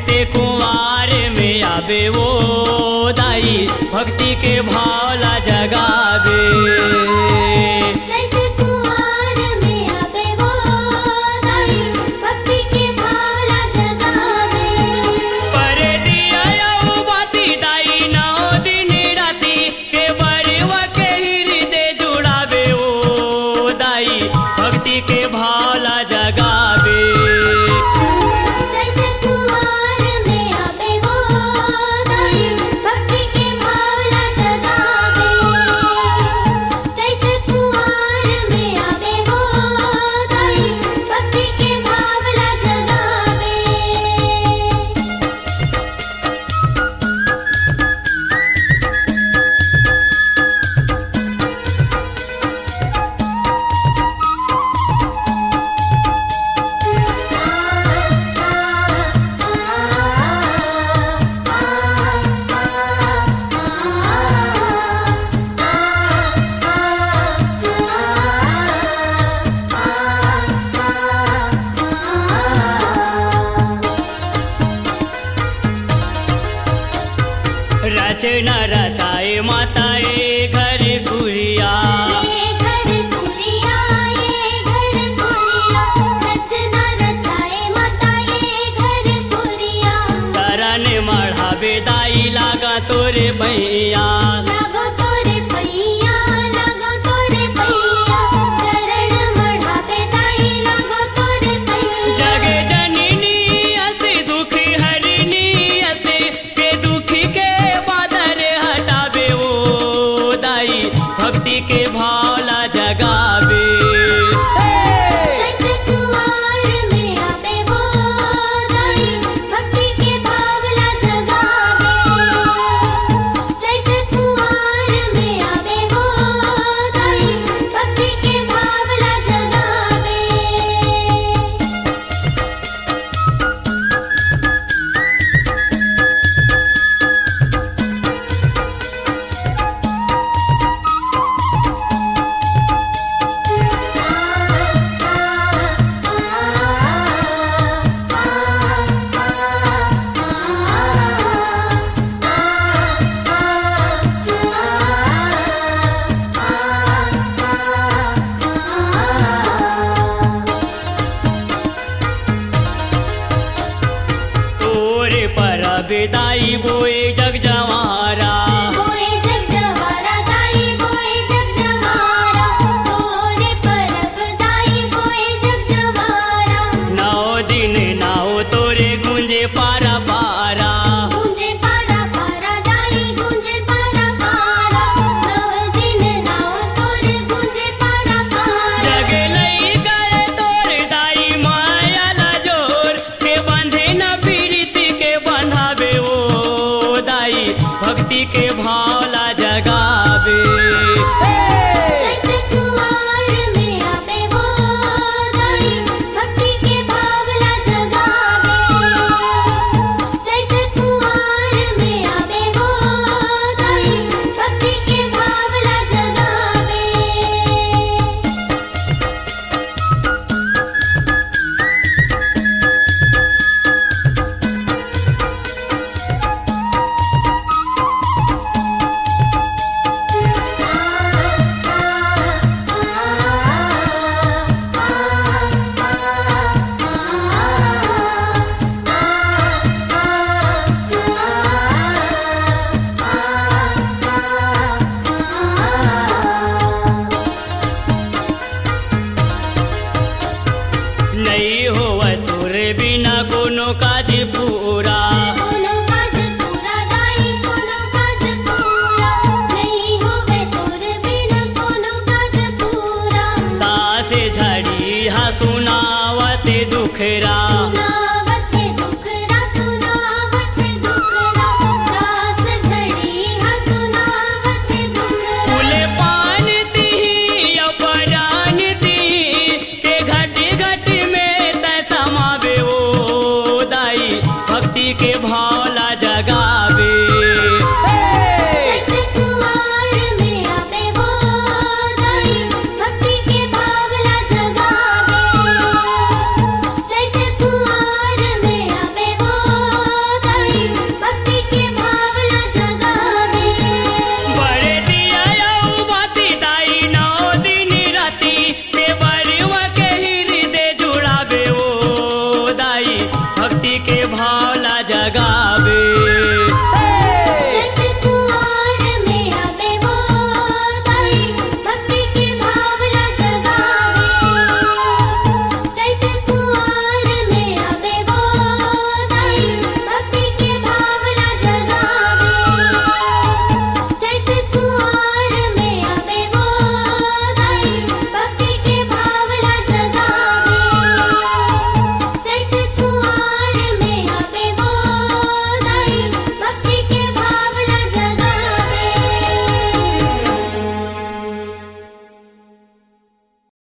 चैते कुंवार में आवे वो दाई भक्ति के भावला जगावे। चैते कुंवार में आवे वो दाई भक्ति के भावला जगावे। परे दिया बाती दाई 9 दिन राती के बड़वा के हृदय जुड़ावे वो दाई भक्ति के भावला जगावे। चैते कुंवार में आवे वो दाई भक्ति के भावला जगावे। चैते कुंवार में आवे वो दाई भक्ति के भावला जगावे। रचना रचाए माताए घर गुरिया। ये घर गुरिया, ये घर गुरिया, रचना रचाए माता ये घर गुरिया। चरण मढ़ावे दाई लागा तोरे भैया। लागो तोरे भैया, लागो तोरे भैया, चरण मढ़ावे दाई लागो तोरे भैया। जगे जननी असे दुख हरनी असे के दुखी के बादर हटावे वो दाई भक्ति के भावला जगावे। चैते कुंवार में आवे वो दाई भक्ति के भावला जगावे। चैते कुंवार में आवे वो दाई भक्ति के भावला जगावे। तोरे पर बेदाई बोए जग जवारा। बोए जग जवारा दाई बोए जग जवारा। तोरे परब दाई बोए जग जवारा। 9 दिन 9 तोरे गुंजे पारा पारा। गूंजे पारा पारा दाई गूंजे पारा पारा। 9 दिन 9 तोरे गूंजे पारा पारा। जग लई गए तोरे दाई माया ला जोर के बंधे न पीड़ित के बंधावे वो दाई भक्ति के भावला जगावे। चैते कुंवार में आवे वो दाई भक्ति के भावला जगावे। चैते कुंवार में आवे वो दाई भक्ति के भावला जगावे। नहीं होवा तोरे बिना कोनो काज पूरा। कोनो काज पूरा दाई कोनो काज पूरा। नहीं होवे तोर बिना कोनो काज पूरा। तासे झड़ी हा सुनावते दुखरा।